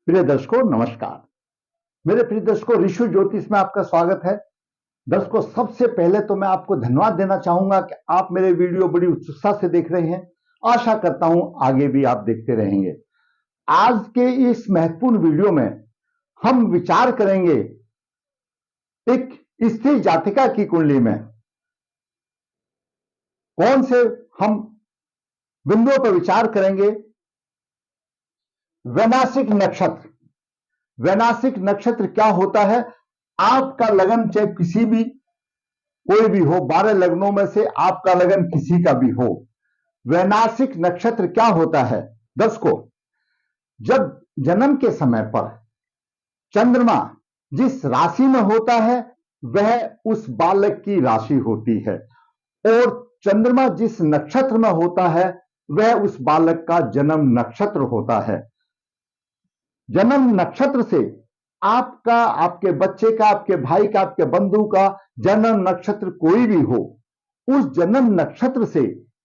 प्रिय दर्शकों नमस्कार। मेरे प्रिय दर्शकों, ऋषि ज्योतिष में आपका स्वागत है। दर्शकों, सबसे पहले तो मैं आपको धन्यवाद देना चाहूंगा कि आप मेरे वीडियो बड़ी उत्सुकता से देख रहे हैं। आशा करता हूं आगे भी आप देखते रहेंगे। आज के इस महत्वपूर्ण वीडियो में हम विचार करेंगे एक स्त्री जातिका की कुंडली में कौन से हम बिंदुओं पर विचार करेंगे। वैनाशिक नक्षत्र। वैनाशिक नक्षत्र क्या होता है? आपका लगन चाहे किसी भी कोई भी हो, 12 लग्नों में से आपका लगन किसी का भी हो, वैनाशिक नक्षत्र क्या होता है? दर्शकों, जब जन्म के समय पर चंद्रमा जिस राशि में होता है वह उस बालक की राशि होती है, और चंद्रमा जिस नक्षत्र में होता है वह उस बालक का जन्म नक्षत्र होता है। जन्म नक्षत्र से आपका, आपके बच्चे का, आपके भाई का, आपके बंधु का जन्म नक्षत्र कोई भी हो, उस जन्म नक्षत्र से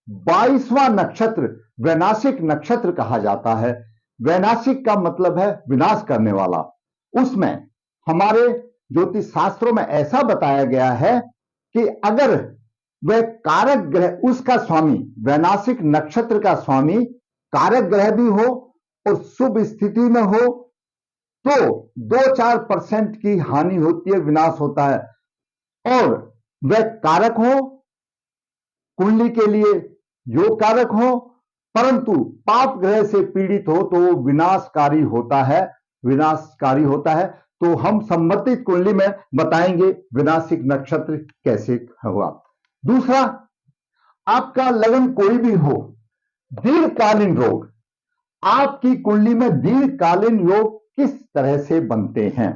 22वां नक्षत्र वैनाशिक नक्षत्र कहा जाता है। वैनाशिक का मतलब है विनाश करने वाला। उसमें हमारे ज्योतिष शास्त्रों में ऐसा बताया गया है कि अगर वह कारक ग्रह, उसका स्वामी, वैनाशिक नक्षत्र का स्वामी कारक ग्रह भी हो और शुभ स्थिति में हो तो 2-4% की हानि होती है, विनाश होता है। और वह कारक हो, कुंडली के लिए योग कारक हो, परंतु पाप ग्रह से पीड़ित हो तो वो विनाशकारी होता है, विनाशकारी होता है। तो हम संबंधित कुंडली में बताएंगे विनाशिक नक्षत्र कैसे हुआ। दूसरा, आपका लगन कोई भी हो, दीर्घकालीन रोग, आपकी कुंडली में दीर्घकालीन योग किस तरह से बनते हैं?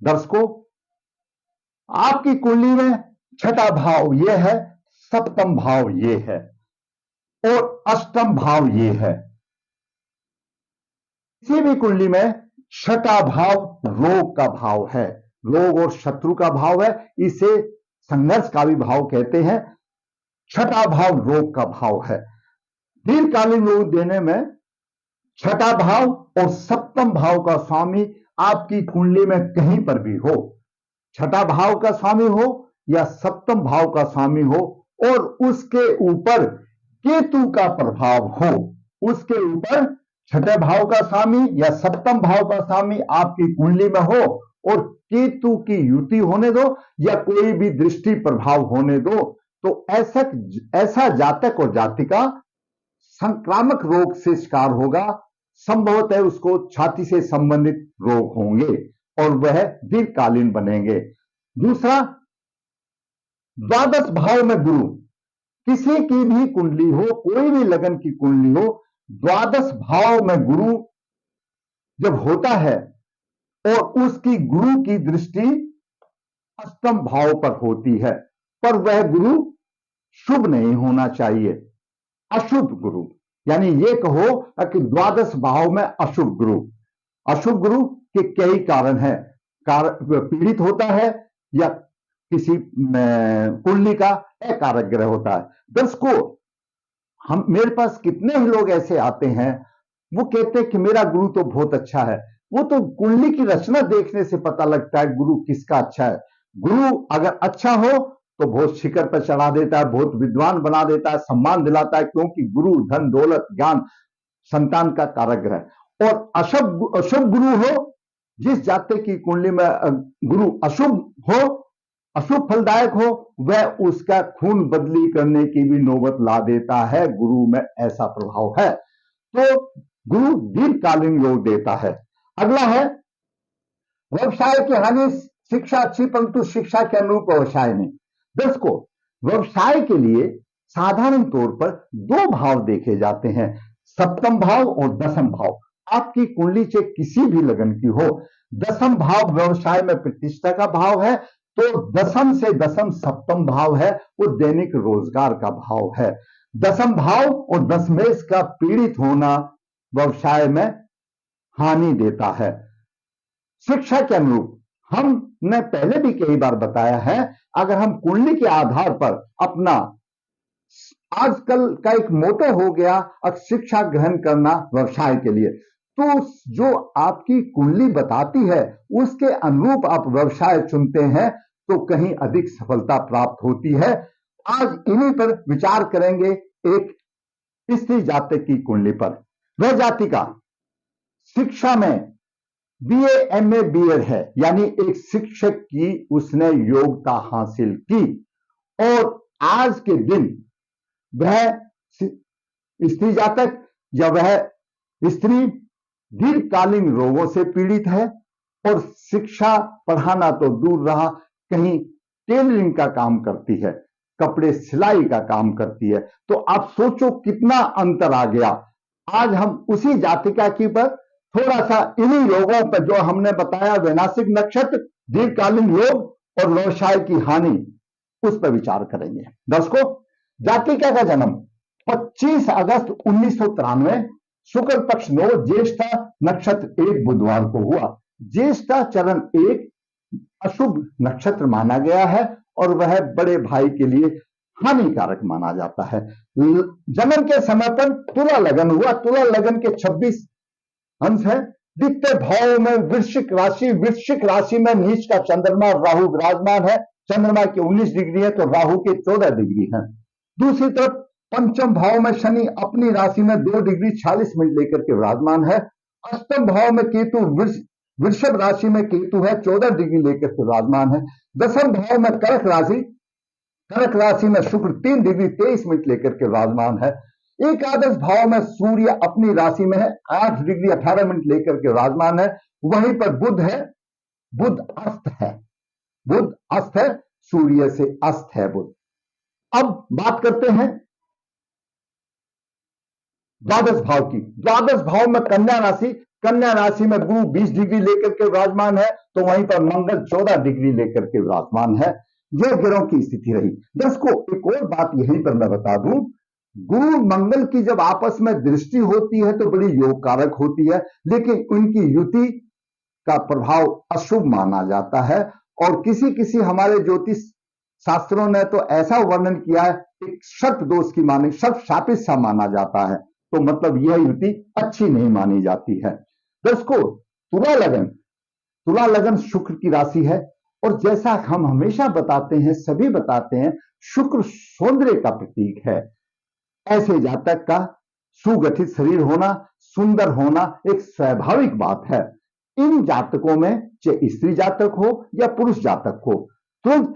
दर्शकों, आपकी कुंडली में छठा भाव यह है, सप्तम भाव यह है और अष्टम भाव यह है। किसी भी कुंडली में छठा भाव रोग का भाव है, रोग और शत्रु का भाव है, इसे संघर्ष का भी भाव कहते हैं। छठा भाव रोग का भाव है। दीर्घकालीन रोग देने में छठा भाव और सप्तम भाव का स्वामी आपकी कुंडली में कहीं पर भी हो, छठा भाव का स्वामी हो या सप्तम भाव का स्वामी हो, और उसके ऊपर केतु का प्रभाव हो, उसके ऊपर छठे भाव का स्वामी या सप्तम भाव का स्वामी आपकी कुंडली में हो और केतु की युति होने दो या कोई भी दृष्टि प्रभाव होने दो, तो ऐसा जातक और जातिका संक्रामक रोग से शिकार होगा। संभवतः उसको छाती से संबंधित रोग होंगे और वह दीर्घकालीन बनेंगे। दूसरा, द्वादश भाव में गुरु, किसी की भी कुंडली हो, कोई भी लगन की कुंडली हो, द्वादश भाव में गुरु जब होता है और उसकी गुरु की दृष्टि अष्टम भाव पर होती है, पर वह गुरु शुभ नहीं होना चाहिए, अशुभ गुरु। यानी ये कहो कि द्वादश भाव में अशुभ गुरु, अशुभ गुरु के कई कारण है, पीड़ित होता है या किसी कुंडली का अकारक ग्रह होता है। दर्शकों, हम, मेरे पास कितने ही लोग ऐसे आते हैं, वो कहते हैं कि मेरा गुरु तो बहुत अच्छा है। वो तो कुंडली की रचना देखने से पता लगता है गुरु किसका अच्छा है। गुरु अगर अच्छा हो तो बहुत शिखर पर चढ़ा देता है, बहुत विद्वान बना देता है, सम्मान दिलाता है, क्योंकि गुरु धन दौलत ज्ञान संतान का कारक ग्रह। और अशुभ गुरु हो, जिस जाति की कुंडली में गुरु अशुभ हो, अशुभ फलदायक हो, वह उसका खून बदली करने की भी नौबत ला देता है। गुरु में ऐसा प्रभाव है, तो गुरु दीर्घकालीन योग देता है। अगला है व्यवसाय की हानि। शिक्षा अच्छी परंतु शिक्षा के अनुरूप व्यवसाय नहीं। दर्शकों, व्यवसाय के लिए साधारण तौर पर दो भाव देखे जाते हैं, सप्तम भाव और दसम भाव। आपकी कुंडली से किसी भी लगन की हो, दसम भाव व्यवसाय में प्रतिष्ठा का भाव है, तो दसम से दसम सप्तम भाव है, वो दैनिक रोजगार का भाव है। दसम भाव और दशमेश का पीड़ित होना व्यवसाय में हानि देता है। शिक्षा के अनुरूप हमने पहले भी कई बार बताया है, अगर हम कुंडली के आधार पर अपना, आजकल का एक मोटो हो गया शिक्षा ग्रहण करना व्यवसाय के लिए, तो जो आपकी कुंडली बताती है उसके अनुरूप आप व्यवसाय चुनते हैं तो कहीं अधिक सफलता प्राप्त होती है। आज इन्हीं पर विचार करेंगे एक स्त्री जातक की कुंडली पर। वह जातिका शिक्षा में बीए एमए बीएड है, यानी एक शिक्षक की उसने योग्यता हासिल की और आज के दिन वह स्त्री जातक या वह स्त्री दीर्घकालीन रोगों से पीड़ित है और शिक्षा पढ़ाना तो दूर रहा, कहीं टेलरिंग का काम करती है, कपड़े सिलाई का काम करती है। तो आप सोचो कितना अंतर आ गया। आज हम उसी जातिका की पर थोड़ा सा इन्हीं योगों पर जो हमने बताया, वैनाशिक नक्षत्र, दीर्घकालीन योग और व्यवसाय की हानि, उस पर विचार करेंगे। दर्शकों, जातिका का जन्म 25 अगस्त 1993 शुक्ल पक्ष 9 ज्येष्ठा नक्षत्र 1 बुधवार को हुआ। ज्येष्ठा चरण 1 अशुभ नक्षत्र माना गया है और वह बड़े भाई के लिए हानिकारक माना जाता है। जन्म के समय पर तुला लगन हुआ। तुला लगन के 26 अंश है। द्वितीय भाव में वृश्चिक राशि, वृश्चिक राशि में नीच का चंद्रमा राहु विराजमान है। चंद्रमा के 19 डिग्री है तो राहु के 14 डिग्री है। दूसरी तरफ पंचम भाव में शनि अपनी राशि में 2 डिग्री 46 मिनट लेकर के विराजमान है। अष्टम भाव में केतु, वृषभ राशि में केतु है, 14 डिग्री लेकर के विराजमान है। दसम भाव में कर्क राशि, कर्क राशि में शुक्र 3 डिग्री 23 मिनट लेकर के विराजमान है। एकादश भाव में सूर्य अपनी राशि में है, 8 डिग्री 18 मिनट लेकर के विराजमान है। वहीं पर बुध है, बुध अस्त है, बुध अस्त है, सूर्य से अस्त है बुध। अब बात करते हैं द्वादश भाव की। द्वादश भाव में कन्या राशि, कन्या राशि में गुरु 20 डिग्री लेकर के विराजमान है तो वहीं पर मंगल 14 डिग्री लेकर के विराजमान है। यह ग्रहों की स्थिति रही। दोस्तों, एक और बात यहीं पर मैं बता दूं, गुरु मंगल की जब आपस में दृष्टि होती है तो बड़ी योग कारक होती है, लेकिन उनकी युति का प्रभाव अशुभ माना जाता है और किसी किसी हमारे ज्योतिष शास्त्रों ने तो ऐसा वर्णन किया है, एक सर्प दोष की माने, सर्प शापित सा माना जाता है। तो मतलब यह युति अच्छी नहीं मानी जाती है। दोस्तों, तुला लगन, तुला लगन शुक्र की राशि है और जैसा हम हमेशा बताते हैं, सभी बताते हैं, शुक्र सौंदर्य का प्रतीक है। ऐसे जातक का सुगठित शरीर होना, सुंदर होना एक स्वाभाविक बात है। इन जातकों में चाहे स्त्री जातक हो या पुरुष जातक हो, तुरंत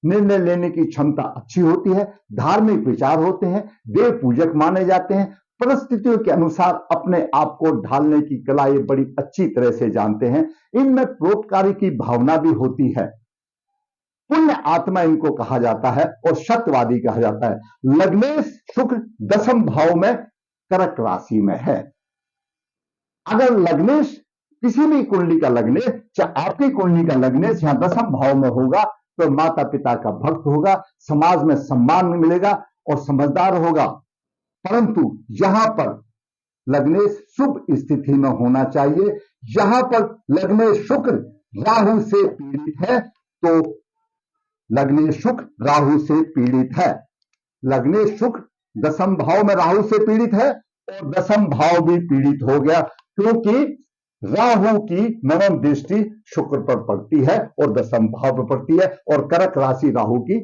निर्णय लेने की क्षमता अच्छी होती है, धार्मिक विचार होते हैं, देव पूजक माने जाते हैं, परिस्थितियों के अनुसार अपने आप को ढालने की कला ये बड़ी अच्छी तरह से जानते हैं। इनमें परोपकारी की भावना भी होती है। पुण्य आत्मा इनको कहा जाता है और सत्यवादी कहा जाता है। लग्नेश शुक्र 10वें भाव में कर्क राशि में है। अगर लग्नेश किसी भी कुंडली का लग्नेश, चाहे आपकी कुंडली का लग्नेश यहां 10वें भाव में होगा तो माता पिता का भक्त होगा, समाज में सम्मान मिलेगा और समझदार होगा। परंतु यहां पर लग्नेश शुभ स्थिति में होना चाहिए। यहां पर लग्नेश शुक्र राहु से पीड़ित है तो लग्नेश शुक्र राहु से पीड़ित है। लग्नेश शुक्र 10वें भाव में राहु से पीड़ित है और 10वें भाव भी पीड़ित हो गया, क्योंकि राहु की नवम दृष्टि शुक्र पर पड़ती है और 10वें भाव पर पड़ती है और कर्क राशि राहु की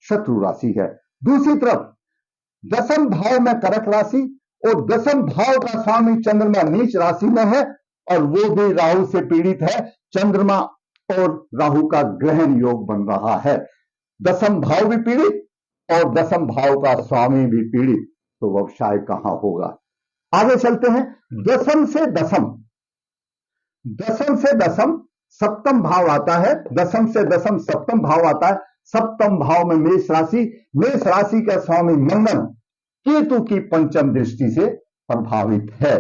शत्रु राशि है। दूसरी तरफ 10वें भाव में कर्क राशि और 10वें भाव का स्वामी चंद्रमा नीच राशि में है और वो भी राहु से पीड़ित है। चंद्रमा और राहु का ग्रहण योग बन रहा है। 10वें भाव भी पीड़ित और 10वें भाव का स्वामी भी पीड़ित, तो व्यवसाय कहां होगा। आगे चलते हैं। 10वें से 10वें, 10वें से 10वें सप्तम भाव आता है। 10वें से 10वें सप्तम भाव आता है। सप्तम भाव में मेष राशि, मेष राशि का स्वामी मंगल केतु की पंचम दृष्टि से प्रभावित है।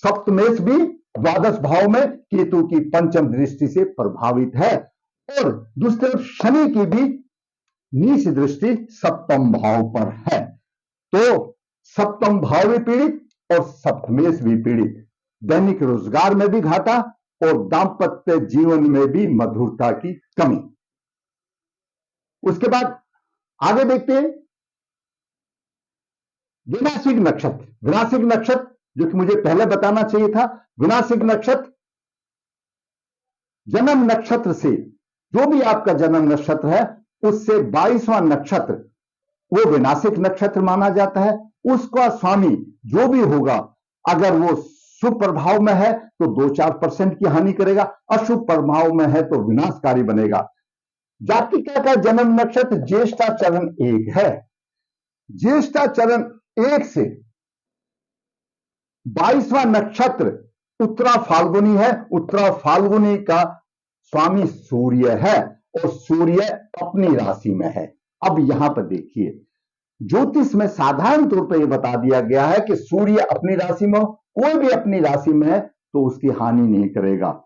सप्तमेश भी द्वादश भाव में केतु की पंचम दृष्टि से प्रभावित है और दूसरी तरफ शनि की भी नीच दृष्टि सप्तम भाव पर है। तो सप्तम भाव भी पीड़ित और सप्तमेश भी पीड़ित। दैनिक रोजगार में भी घाटा और दांपत्य जीवन में भी मधुरता की कमी। उसके बाद आगे देखते हैं विनाशिक नक्षत्र। विनाशिक नक्षत्र जो कि मुझे पहले बताना चाहिए था। विनाशिक नक्षत्र, जन्म नक्षत्र से, जो भी आपका जन्म नक्षत्र है उससे 22वां नक्षत्र वो विनाशिक नक्षत्र माना जाता है। उसका स्वामी जो भी होगा, अगर वो शुभ प्रभाव में है तो 2-4% की हानि करेगा, अशुभ प्रभाव में है तो विनाशकारी बनेगा। जातिका का जन्म नक्षत्र ज्येष्ठा चरण 1 है। ज्येष्ठा चरण 1 से 22वां नक्षत्र उत्तरा फाल्गुनी है। उत्तरा फाल्गुनी का स्वामी सूर्य है और सूर्य अपनी राशि में है। अब यहां पर देखिए, ज्योतिष में साधारण तौर पर यह बता दिया गया है कि सूर्य अपनी राशि में हो, कोई भी अपनी राशि में है तो उसकी हानि नहीं करेगा,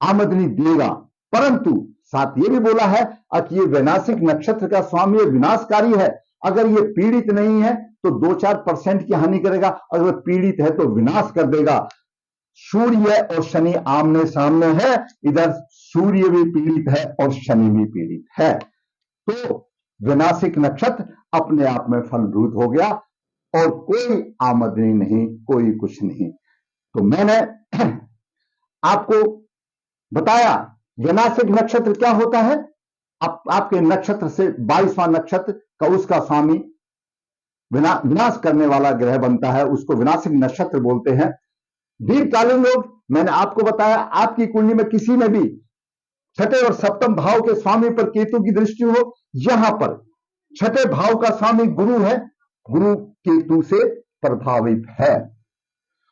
आमदनी देगा। परंतु साथ ये भी बोला है कि ये वैनाशिक नक्षत्र का स्वामी विनाशकारी है। अगर ये पीड़ित नहीं है तो 2-4% की हानि करेगा, अगर पीड़ित है तो विनाश कर देगा। सूर्य और शनि आमने सामने है, इधर सूर्य भी पीड़ित है और शनि भी पीड़ित है, तो विनाशिक नक्षत्र अपने आप में फलभूत हो गया और कोई आमदनी नहीं, कोई कुछ नहीं। तो मैंने आपको बताया विनाशिक नक्षत्र क्या होता है। आपके नक्षत्र से 22वां नक्षत्र का उसका स्वामी विनाश करने वाला ग्रह बनता है, उसको विनाशिक नक्षत्र बोलते हैं। दीर्घकालीन योग मैंने आपको बताया, आपकी कुंडली में किसी में भी छठे और सप्तम भाव के स्वामी पर केतु की दृष्टि हो, यहां पर छठे भाव का स्वामी गुरु है, गुरु केतु से प्रभावित है,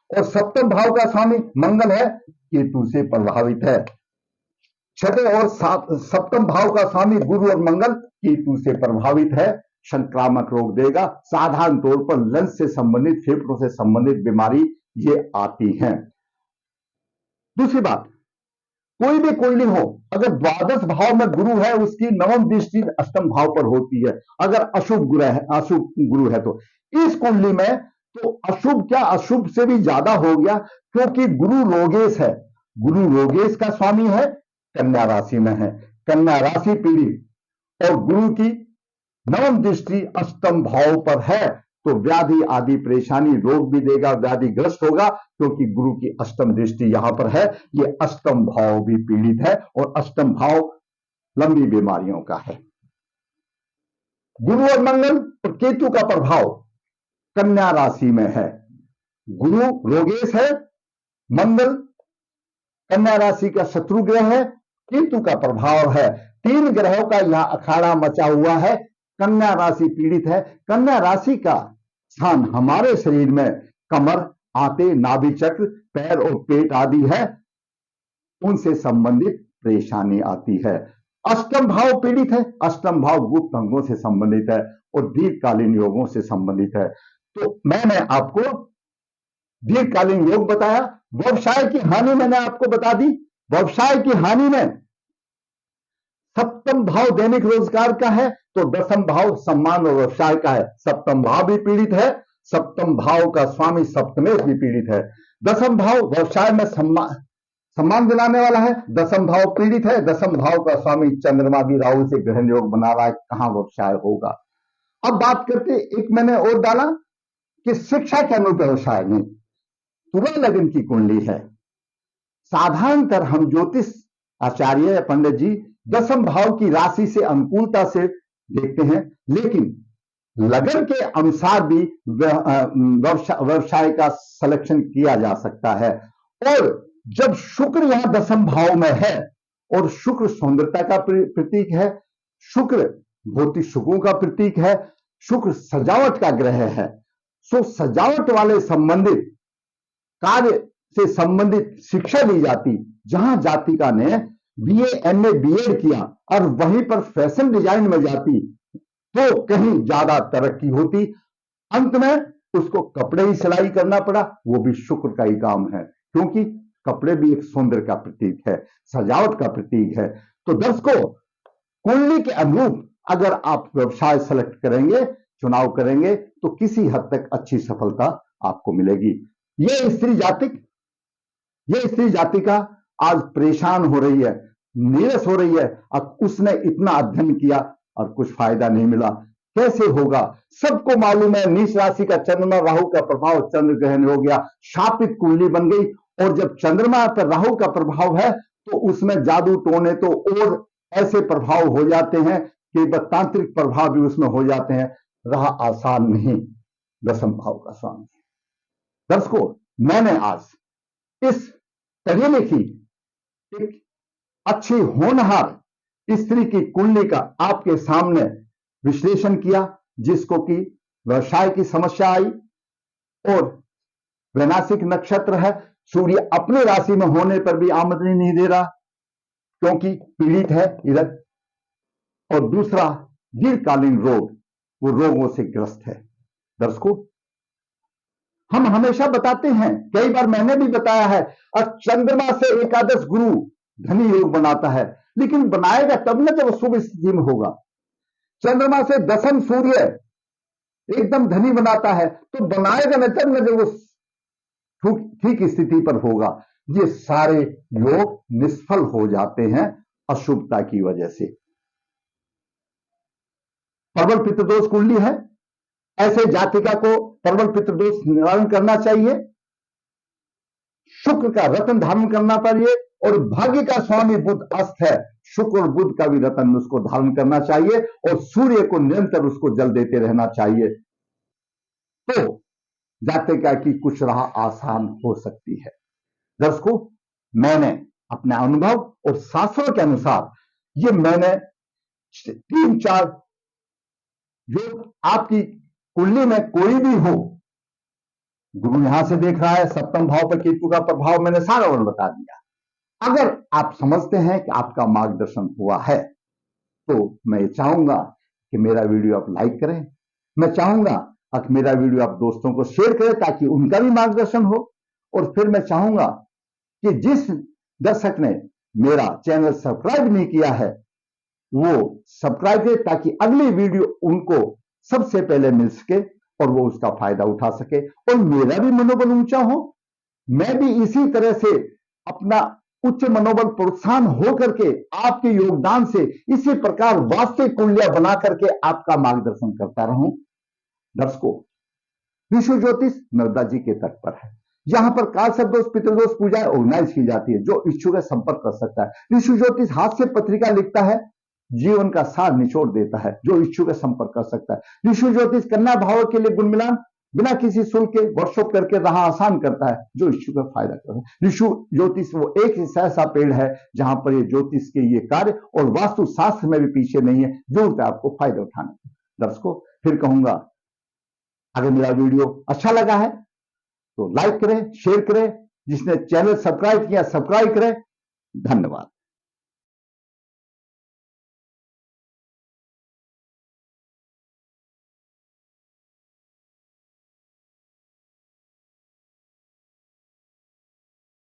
और सप्तम भाव का स्वामी मंगल है, केतु से प्रभावित है। छठे और सप्तम भाव का स्वामी गुरु और मंगल केतु से प्रभावित है, संक्रामक रोग देगा। साधारण तौर पर लंग्स से संबंधित, फेफड़ों से संबंधित बीमारी ये आती है। दूसरी बात, कोई भी कुंडली हो, अगर द्वादश भाव में गुरु है उसकी नवम दृष्टि अष्टम भाव पर होती है। अगर अशुभ गुरु है तो इस कुंडली में तो अशुभ क्या, अशुभ से भी ज्यादा हो गया, क्योंकि गुरु रोगेश है। गुरु रोगेश का स्वामी है, कन्या राशि में है, कन्या राशि पीढ़ी, और गुरु की नवम दृष्टि अष्टम भाव पर है, तो व्याधि आदि परेशानी, रोग भी देगा, व्याधिग्रस्त होगा, क्योंकि गुरु की अष्टम दृष्टि यहां पर है। ये अष्टम भाव भी पीड़ित है और अष्टम भाव लंबी बीमारियों का है। गुरु और मंगल और केतु का प्रभाव कन्या राशि में है। गुरु रोगेश है, मंगल कन्या राशि का शत्रु ग्रह है, केतु का प्रभाव है। 3 ग्रहों का यहां अखाड़ा मचा हुआ है। कन्या राशि पीड़ित है। कन्या राशि का स्थान हमारे शरीर में कमर, आंतें, नाभि चक्र, पैर और पेट आदि है, उनसे संबंधित परेशानी आती है। अष्टम भाव पीड़ित है, अष्टम भाव गुप्त अंगों से संबंधित है और दीर्घकालीन योगों से संबंधित है। तो मैंने आपको दीर्घकालीन योग बताया। व्यवसाय की हानि मैंने आपको बता दी। व्यवसाय की हानि में सप्तम भाव दैनिक रोजगार का है, तो दसम भाव सम्मान और व्यवसाय का है। सप्तम भाव भी पीड़ित है, सप्तम भाव का स्वामी सप्तमेश भी पीड़ित है। दसम भाव व्यवसाय में सम्मान दिलाने वाला है, दसम भाव पीड़ित है। दसम भाव का स्वामी चंद्रमा भी राहु से ग्रहण योग बना रहा है, कहां व्यवसाय होगा। अब बात करते, एक मैंने और डाला कि शिक्षा के अनुरूप व्यवसाय नहीं, तुला लगन की कुंडली है। साधारणतः हम ज्योतिष आचार्य या पंडित जी दसम भाव की राशि से अनुकूलता से देखते हैं, लेकिन लगन के अनुसार भी व्यवसाय का सिलेक्शन किया जा सकता है। और जब शुक्र यहां दसम भाव में है, और शुक्र सौंदर्यता का प्रतीक है, शुक्र भौतिक सुखों का प्रतीक है, शुक्र सजावट का ग्रह है, सो सजावट वाले संबंधित कार्य से संबंधित शिक्षा दी जाती। जहां जातिका ने बीए, एमए, बीएड किया और वहीं पर फैशन डिजाइन में जाती तो कहीं ज्यादा तरक्की होती। अंत में उसको कपड़े ही सिलाई करना पड़ा, वो भी शुक्र का ही काम है, क्योंकि कपड़े भी एक सौंदर्य का प्रतीक है, सजावट का प्रतीक है। तो दर्शकों, कुंडली के अनुरूप अगर आप व्यवसाय सेलेक्ट करेंगे, चुनाव करेंगे, तो किसी हद तक अच्छी सफलता आपको मिलेगी। ये स्त्री जातिका आज परेशान हो रही है, नीरस हो रही है। अब उसने इतना अध्ययन किया और कुछ फायदा नहीं मिला, कैसे होगा? सबको मालूम है नीच राशि का चंद्रमा राहु का प्रभाव चंद्र ग्रहण हो गया, शापित कुंडली बन गई। और जब चंद्रमा पर राहु का प्रभाव है तो उसमें जादू टोने तो और ऐसे प्रभाव हो जाते हैं कि तांत्रिक प्रभाव भी उसमें हो जाते हैं। रहा आसान नहीं दसम भाव का स्वामी। दर्शकों, मैंने आज इस करेले की एक अच्छी होनहार स्त्री की कुंडली का आपके सामने विश्लेषण किया, जिसको कि व्यवसाय की समस्या आई और वैनाशिक नक्षत्र है, सूर्य अपने राशि में होने पर भी आमदनी नहीं दे रहा क्योंकि पीड़ित है इधर, और दूसरा दीर्घकालीन रोग, वो रोगों से ग्रस्त है। दर्शकों, हम हमेशा बताते हैं, कई बार मैंने भी बताया है, चंद्रमा से एकादश गुरु धनी योग बनाता है, लेकिन बनाएगा तब ना जब शुभ स्थिति में होगा। चंद्रमा से दसम सूर्य एकदम धनी बनाता है तो बनाएगा ना तब ना जब वो ठीक स्थिति पर होगा। ये सारे योग निष्फल हो जाते हैं अशुभता की वजह से। प्रबल पितृदोष कुंडली है, ऐसे जातिका को प्रबल पितृदोष निवारण करना चाहिए, शुक्र का रत्न धारण करना चाहिए, और भाग्य का स्वामी बुध अस्त है, शुक्र और बुध का भी रत्न उसको धारण करना चाहिए, और सूर्य को निरंतर उसको जल देते रहना चाहिए। तो जातिका की कुछ राह आसान हो सकती है। दर्शकों, मैंने अपने अनुभव और शास्त्रों के अनुसार ये मैंने 3-4 जो आपकी कुंडली में कोई भी हो, गुरु यहां से देख रहा है, सप्तम भाव पर केतु का प्रभाव मैंने सारा वर्ण बता दिया। अगर आप समझते हैं कि आपका मार्गदर्शन हुआ है तो मैं चाहूंगा कि मेरा वीडियो आप लाइक करें, मैं चाहूंगा कि मेरा वीडियो आप दोस्तों को शेयर करें ताकि उनका भी मार्गदर्शन हो, और फिर मैं चाहूंगा कि जिस दर्शक ने मेरा चैनल सब्सक्राइब नहीं किया है वो सब्सक्राइब करे ताकि अगली वीडियो उनको सबसे पहले मिल सके और वो उसका फायदा उठा सके और मेरा भी मनोबल ऊंचा हो, मैं भी इसी तरह से अपना उच्च मनोबल प्रोत्साहन हो करके आपके योगदान से इसी प्रकार वास्तविक कुंडलियां बना करके आपका मार्गदर्शन करता रहूं। दर्शकों, विश्व ज्योतिष नर्मदा जी के तट पर है, यहां पर काल सर्पदोष पितृदोष पूजा ऑर्गेनाइज की जाती है। जो इच्छुक है संपर्क कर सकता है। विश्व ज्योतिष हाथ से पत्रिका लिखता है, जीवन का सार निचोड़ देता है। जो इच्छुक है संपर्क कर सकता है। विश्व ज्योतिष कन्या भाव के लिए गुण मिलान बिना किसी शुल्क के वर्कशॉप करके राह आसान करता है। जो इच्छुक है फायदा करता है। विश्व ज्योतिष वो एक ऐसा पेड़ है जहां पर ये ज्योतिष के ये कार्य और वास्तु शास्त्र में भी पीछे नहीं है। जरूरत है आपको फायदा उठाने की। दर्शकों, फिर कहूंगा, अगर मेरा वीडियो अच्छा लगा है तो लाइक करें, शेयर करें, जिसने चैनल सब्सक्राइब किया सब्सक्राइब करें। धन्यवाद।